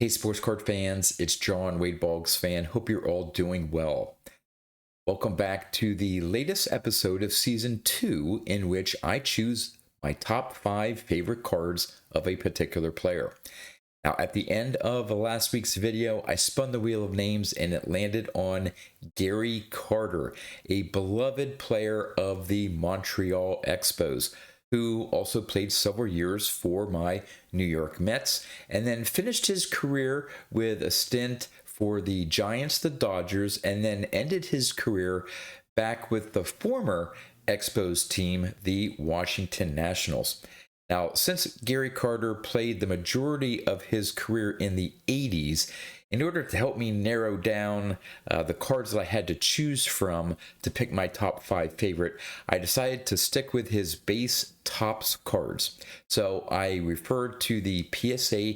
Hey, sports card fans, it's John, Wade Boggs fan. Hope you're all doing well. Welcome back to the latest episode of Season 2, in which I choose my top 5 favorite cards of a particular player. Now, at the end of last week's video, I spun the wheel of names and it landed on Gary Carter, a beloved player of the Montreal Expos, who also played several years for my New York Mets, and then finished his career with a stint for the Giants, the Dodgers, and then ended his career back with the former Expos team, the Washington Nationals. Now, since Gary Carter played the majority of his career in the 80s, in order to help me narrow down the cards that I had to choose from to pick my top 5 favorite, I decided to stick with his base Topps cards. So I referred to the PSA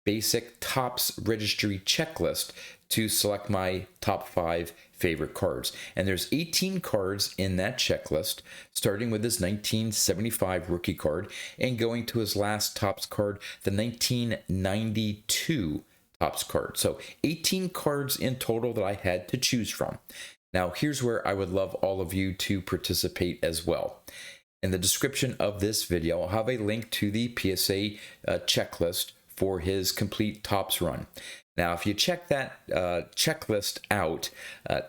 Basic Topps Registry checklist to select my top 5 favorite cards. And there's 18 cards in that checklist, starting with his 1975 rookie card and going to his last Topps card, the 1992 Topps card. So 18 cards in total that I had to choose from. Now, here's where I would love all of you to participate as well. In the description of this video, I'll have a link to the PSA checklist for his complete Topps run. Now, if you check that checklist out,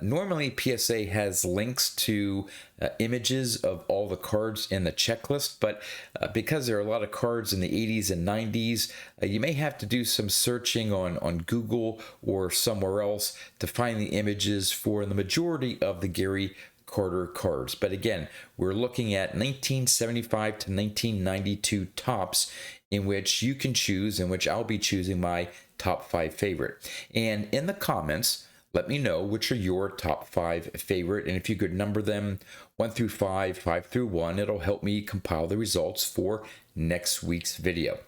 normally PSA has links to images of all the cards in the checklist, but because there are a lot of cards in the 80s and 90s, you may have to do some searching on Google or somewhere else to find the images for the majority of the Gary Carter cards. But again, we're looking at 1975 to 1992 Topps, in which you can choose, in which I'll be choosing my top 5 favorite. And in the comments, let me know which are your top 5 favorite, and if you could number them 1 through 5, 5 through 1, it'll help me compile the results for next week's video.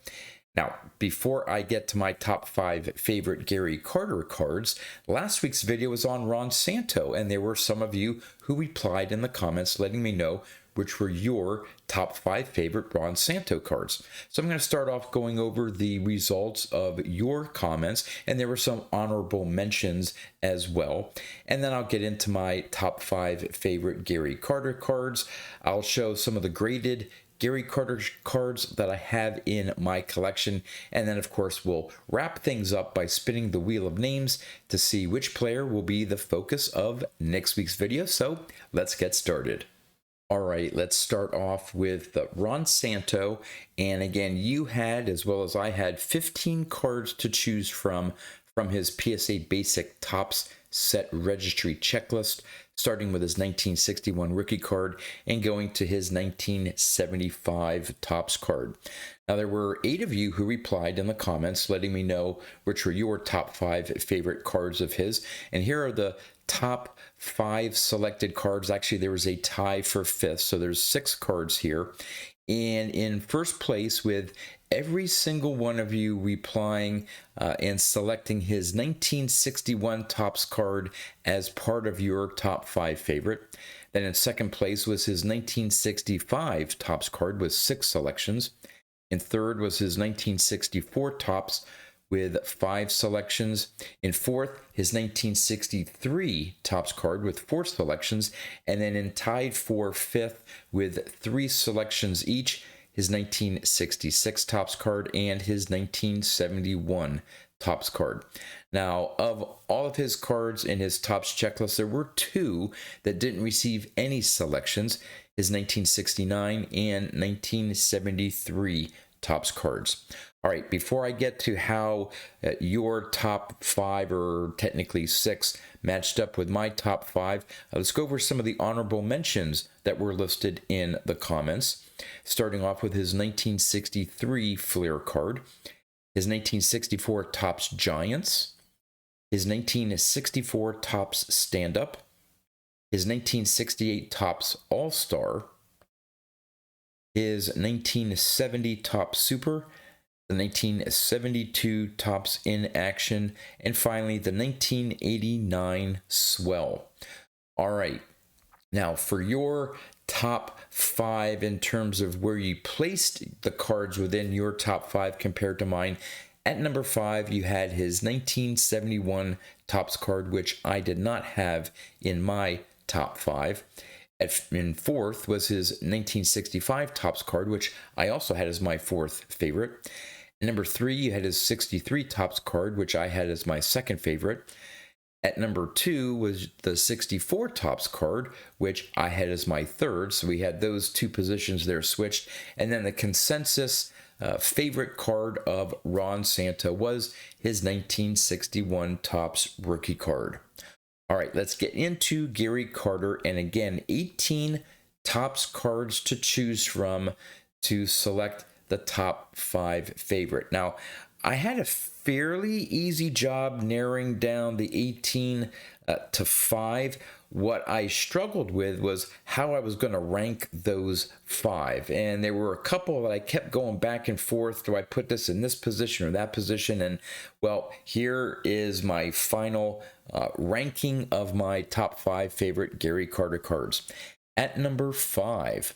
Now, before I get to my top 5 favorite Gary Carter cards, last week's video was on Ron Santo, and there were some of you who replied in the comments letting me know which were your top 5 favorite Ron Santo cards. So I'm going to start off going over the results of your comments, and there were some honorable mentions as well. And then I'll get into my top 5 favorite Gary Carter cards. I'll show some of the graded Gary Carter cards that I have in my collection, and then of course we'll wrap things up by spinning the wheel of names to see which player will be the focus of next week's video. So let's get started. All right, let's start off with Ron Santo. And again, you had, as well as I had, 15 cards to choose from his PSA Basic Topps Set Registry checklist, starting with his 1961 rookie card and going to his 1975 Topps card. Now, there were 8 of you who replied in the comments letting me know which were your top 5 favorite cards of his. And here are the top 5 selected cards. Actually, there was a tie for 5th, so there's 6 cards here. And in first place, with every single one of you replying and selecting his 1961 Topps card as part of your top 5 favorite. Then in second place was his 1965 Topps card with 6 selections. In third was his 1964 Topps with 5 selections. In fourth, his 1963 Topps card with 4 selections. And then in tied for 5th with 3 selections each, his 1966 Topps card and his 1971 Topps card. Now, of all of his cards in his Topps checklist, there were 2 that didn't receive any selections, his 1969 and 1973 Topps cards. All right, before I get to how your top 5, or technically 6, matched up with my top 5, let's go over some of the honorable mentions that were listed in the comments. Starting off with his 1963 Fleer card, his 1964 Topps Giants, his 1964 Topps Stand-Up, his 1968 Topps All-Star, his 1970 Topps Super, the 1972 Topps In Action, and finally the 1989 Swell. All right, now for your top 5 in terms of where you placed the cards within your top 5 compared to mine, At number 5, you had his 1971 Topps card, which I did not have in my top 5. In 4th was his 1965 Topps card, which I also had as my 4th favorite. At number 3, you had his 63 Topps card, which I had as my 2nd favorite. At number 2 was the 64 Topps card, which I had as my 3rd. So we had those 2 positions there switched. And then the consensus favorite card of Ron Santo was his 1961 Topps rookie card. All right, let's get into Gary Carter. And again, 18 Topps cards to choose from to select the top 5 favorite. Now, I had a fairly easy job narrowing down the 18 to 5. What I struggled with was how I was going to rank those 5. And there were a couple that I kept going back and forth. Do I put this in this position or that position? And well, here is my final ranking of my top 5 favorite Gary Carter cards. At number 5,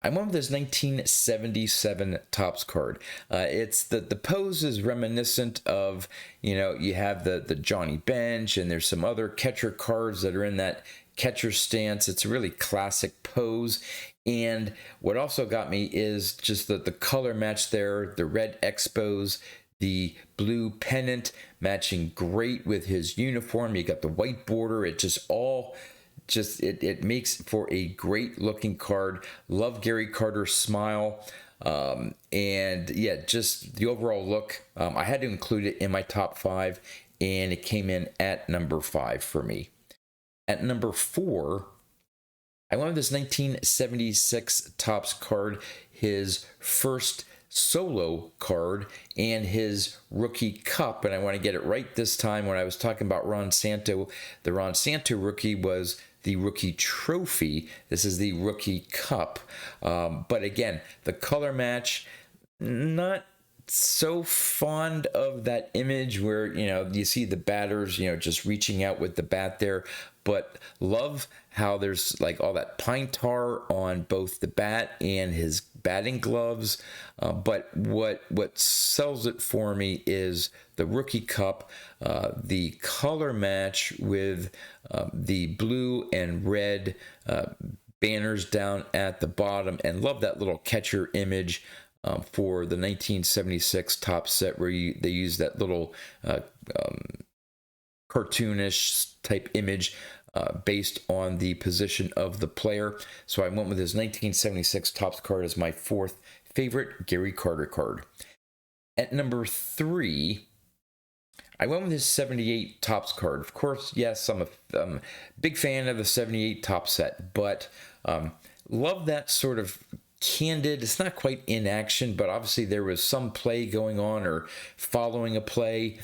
I went with this 1977 Topps card. It's the pose is reminiscent of, you have the Johnny Bench, and there's some other catcher cards that are in that catcher stance. It's a really classic pose. And what also got me is just the color match there, the red Expos, the blue pennant matching great with his uniform. You got the white border. It just all... it makes for a great looking card. Love Gary Carter's smile. And yeah, just the overall look. I had to include it in my top 5, and it came in at number 5 for me. At number 4, I went with this 1976 Topps card, his first solo card and his rookie cup. And I want to get it right this time. When I was talking about Ron Santo, the Ron Santo rookie was the rookie trophy. This is the rookie cup. But again, the color match, not so fond of that image where, you see the batters, just reaching out with the bat there, but love how there's like all that pine tar on both the bat and his batting gloves. But what sells it for me is the rookie cup, the color match with the blue and red banners down at the bottom, and love that little catcher image for the 1976 Topps set where they use that little cartoonish type image based on the position of the player. So I went with his 1976 Topps card as my 4th favorite Gary Carter card. At number 3, I went with his 78 Topps card. Of course, yes, I'm a big fan of the 78 Topps set, but love that sort of candid. It's not quite in action, but obviously there was some play going on or following a play.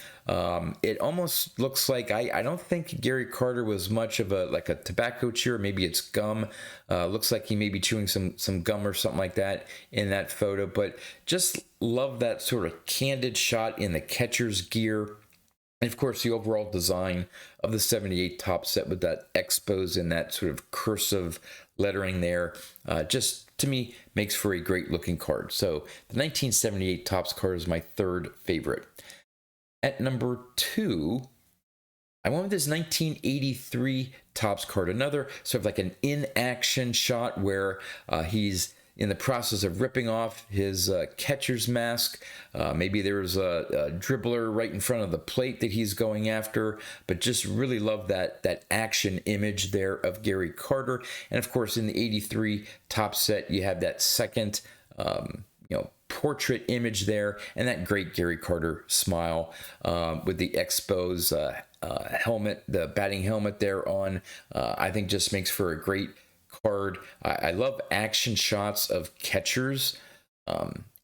It almost looks like I don't think Gary Carter was much of a tobacco chewer. Maybe it's gum. Looks like he may be chewing some gum or something like that in that photo. But just love that sort of candid shot in the catcher's gear. And of course, the overall design of the 78 Topps set with that Expos and that sort of cursive lettering there, just to me makes for a great looking card. So the 1978 Topps card is my 3rd favorite. At number 2, I went with this 1983 Topps card, another sort of like an in-action shot where he's in the process of ripping off his catcher's mask. Maybe there's a dribbler right in front of the plate that he's going after, but just really love that action image there of Gary Carter. And of course, in the 83 Topps set, you have that second, portrait image there, and that great Gary Carter smile with the Expos helmet, the batting helmet there on. I think just makes for a great card. I love action shots of catchers,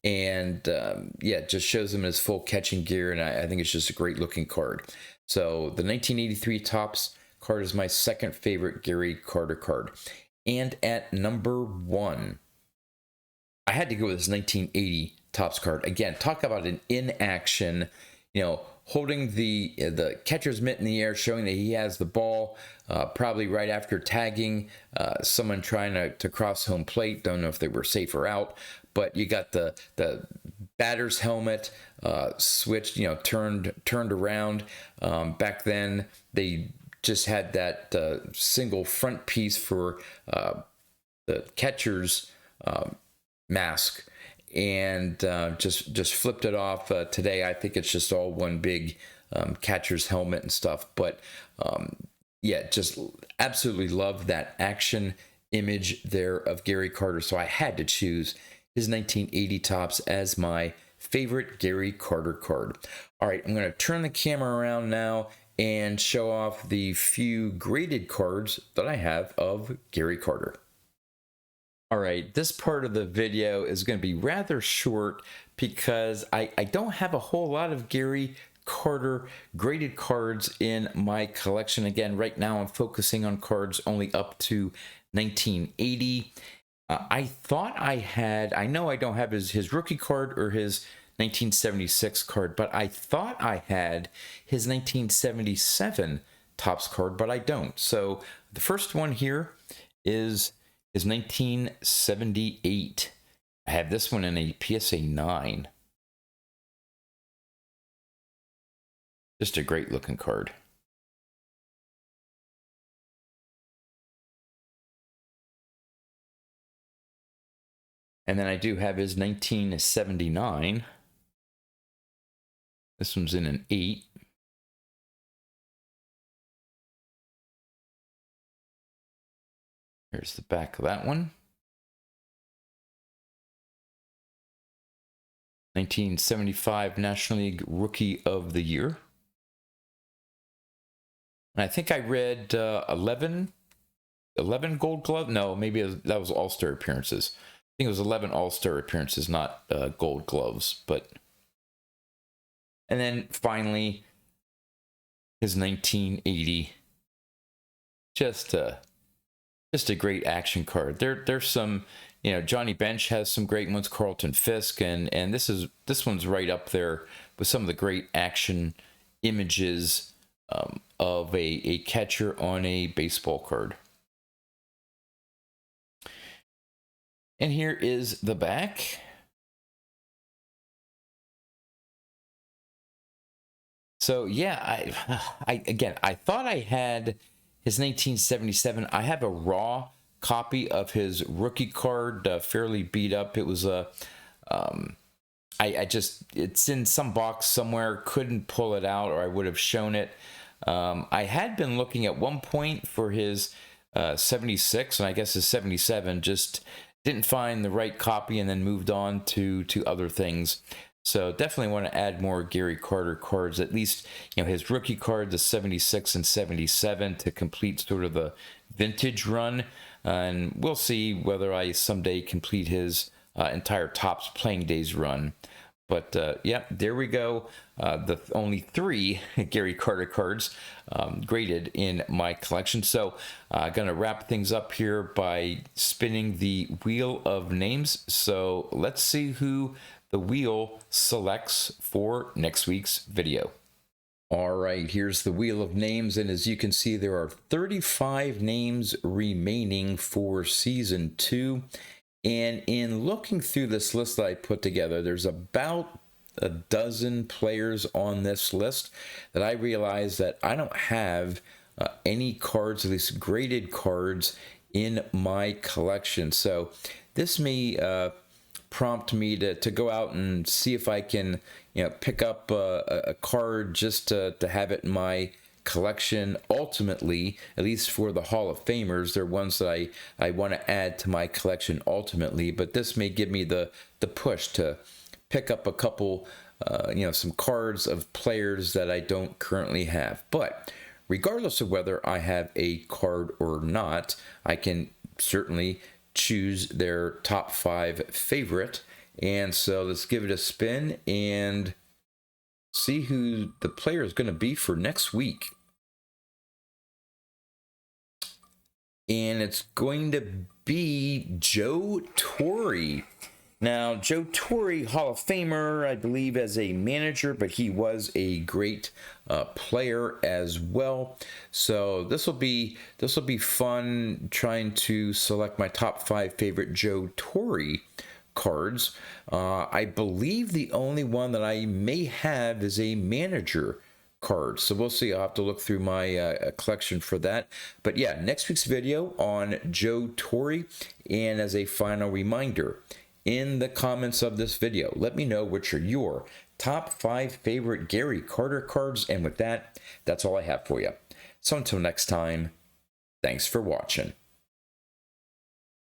it just shows him in his full catching gear, and I think it's just a great looking card. So the 1983 Topps card is my 2nd favorite Gary Carter card. And at number 1, I had to go with this 1980 Topps card. Again, talk about an in-action, holding the catcher's mitt in the air, showing that he has the ball, probably right after tagging someone trying to cross home plate. Don't know if they were safe or out, but you got the batter's helmet, switched, turned around. Back then, they just had that single front piece for the catcher's mask, and just flipped it off. Today, I think it's just all one big catcher's helmet and stuff. But yeah, just absolutely love that action image there of Gary Carter. So I had to choose his 1980 Topps as my favorite Gary Carter card. All right, I'm going to turn the camera around now and show off the few graded cards that I have of Gary Carter. All right, this part of the video is going to be rather short because I don't have a whole lot of Gary Carter graded cards in my collection. Again, right now I'm focusing on cards only up to 1980. I thought I know I don't have his rookie card or his 1976 card, but I thought I had his 1977 Topps card, but I don't. So the first one here is 1978. I have this one in a PSA 9. Just a great looking card. And then I do have his 1979. This one's in an 8. Here's the back of that one. 1975 National League Rookie of the Year. And I think I read 11 Gold Glove. No, maybe that was All-Star appearances. I think it was 11 All-Star appearances, not Gold Gloves. But and then finally, his 1980. Just a great action card. There's some, Johnny Bench has some great ones, Carlton Fisk, and this one's right up there with some of the great action images of a catcher on a baseball card. And here is the back. So yeah, I thought I had his 1977. I have a raw copy of his rookie card, fairly beat up. It was a, it's in some box somewhere. Couldn't pull it out, or I would have shown it. I had been looking at one point for his 76, and I guess his 77. Just didn't find the right copy, and then moved on to other things. So definitely want to add more Gary Carter cards, at least, his rookie card, the 76 and 77, to complete sort of the vintage run. And we'll see whether I someday complete his entire Topps Playing Days run. But yeah, there we go. The only 3 Gary Carter cards graded in my collection. So I'm going to wrap things up here by spinning the Wheel of Names. So let's see who the wheel selects for next week's video. All right, here's the Wheel of Names, and as you can see, there are 35 names remaining for Season 2. And in looking through this list that I put together, there's about a dozen players on this list that I realize that I don't have any cards, at least graded cards, in my collection. So this may prompt me to go out and see if I can pick up a card just to have it in my collection. Ultimately, at least for the Hall of Famers, they're ones that I want to add to my collection ultimately, but this may give me the push to pick up a couple some cards of players that I don't currently have. But regardless of whether I have a card or not, I can certainly choose their top 5 favorite. And so let's give it a spin and see who the player is going to be for next week. And it's going to be Joe Torre. Now, Joe Torre, Hall of Famer, I believe, as a manager, but he was a great player as well. So this will be fun trying to select my top 5 favorite Joe Torre cards. I believe the only one that I may have is a manager card. So we'll see. I'll have to look through my collection for that. But yeah, next week's video on Joe Torre. And as a final reminder, in the comments of this video, let me know which are your top 5 favorite Gary Carter cards. And with that, that's all I have for you. So until next time, thanks for watching.